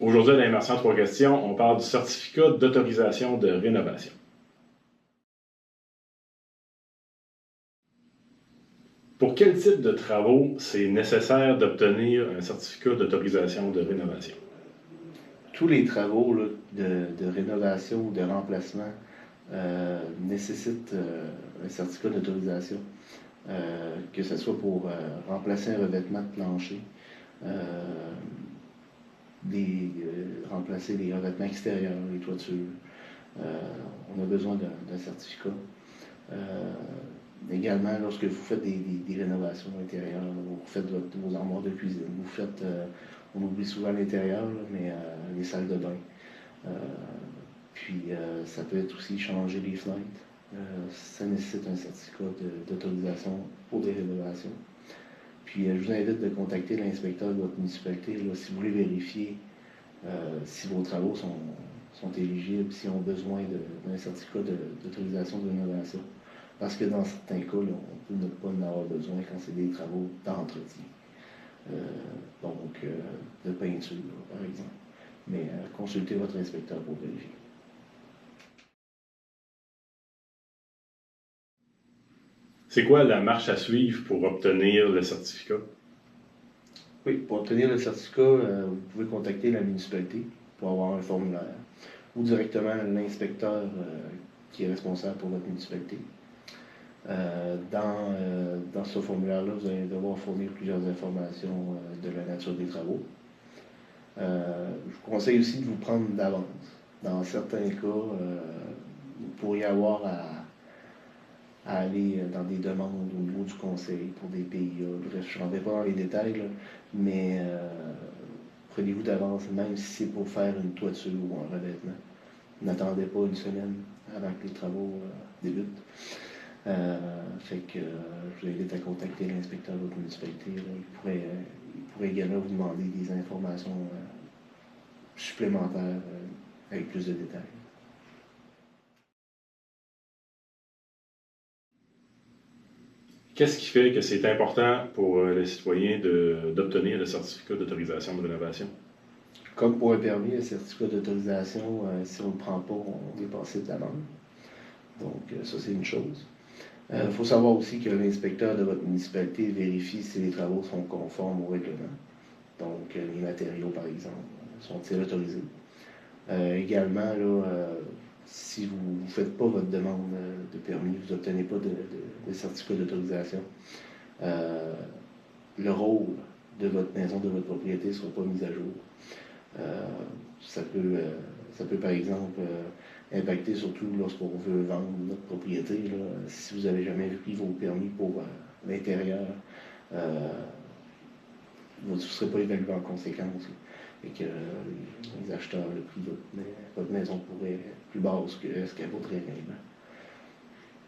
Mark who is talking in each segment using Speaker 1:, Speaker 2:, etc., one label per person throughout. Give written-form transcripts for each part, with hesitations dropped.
Speaker 1: Aujourd'hui, à l'Immersion 3 questions, on parle du certificat d'autorisation de rénovation. Pour quel type de travaux c'est nécessaire d'obtenir un certificat d'autorisation de rénovation?
Speaker 2: Tous les travaux là, de rénovation ou de remplacement nécessitent un certificat d'autorisation, que ce soit pour remplacer un revêtement de plancher, remplacer les revêtements extérieurs, les toitures. On a besoin d'un certificat. Également, lorsque vous faites des rénovations intérieures, vous faites vos armoires de cuisine, vous faites, on oublie souvent l'intérieur, mais les salles de bain. Puis ça peut être aussi changer les fenêtres. Ça nécessite un certificat d'autorisation pour des rénovations. Puis je vous invite de contacter l'inspecteur de votre municipalité là, si vous voulez vérifier si vos travaux sont éligibles, s'ils ont besoin d'un certificat d'autorisation de rénovation. Parce que dans certains cas, là, on peut ne pas en avoir besoin quand c'est des travaux d'entretien. De peinture, par exemple. Mais consultez votre inspecteur pour vérifier.
Speaker 1: C'est quoi la marche à suivre pour obtenir le certificat?
Speaker 2: Oui, pour obtenir le certificat, vous pouvez contacter la municipalité pour avoir un formulaire ou directement l'inspecteur qui est responsable pour votre municipalité. Dans ce formulaire-là, vous allez devoir fournir plusieurs informations de la nature des travaux. Je vous conseille aussi de vous prendre d'avance. Dans certains cas, vous pourriez avoir à aller dans des demandes au niveau du conseil pour des PIA. Bref, je ne rentrerai pas dans les détails, là, mais prenez-vous d'avance, même si c'est pour faire une toiture ou un revêtement. N'attendez pas une semaine avant que les travaux débutent. Fait que je vous invite à contacter l'inspecteur de votre municipalité. Là. Il pourrait également vous demander des informations supplémentaires avec plus de détails.
Speaker 1: Qu'est-ce qui fait que c'est important pour les citoyens d'obtenir le certificat d'autorisation de rénovation?
Speaker 2: Comme pour un permis, le certificat d'autorisation, si on ne le prend pas, on est passé de l'amende. Donc, ça, c'est une chose. Il faut savoir aussi que l'inspecteur de votre municipalité vérifie si les travaux sont conformes au règlement. Donc, les matériaux, par exemple, sont-ils autorisés? Également, là, si vous ne faites pas votre demande de permis, vous n'obtenez pas de certificat d'autorisation, le rôle de votre maison, de votre propriété ne sera pas mis à jour. Ça peut par exemple impacter surtout lorsqu'on veut vendre notre propriété. Là, si vous n'avez jamais pris vos permis pour l'intérieur, vous ne serez pas évalué en conséquence. Et que les acheteurs, le prix de votre maison pourrait être plus basse que ce qu'elle vaudrait réellement.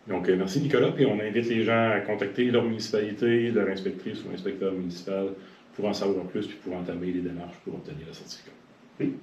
Speaker 1: Donc, merci Nicolas, puis on invite les gens à contacter leur municipalité, leur inspectrice ou inspecteur municipal pour en savoir plus, puis pour entamer les démarches pour obtenir le certificat.
Speaker 2: Oui.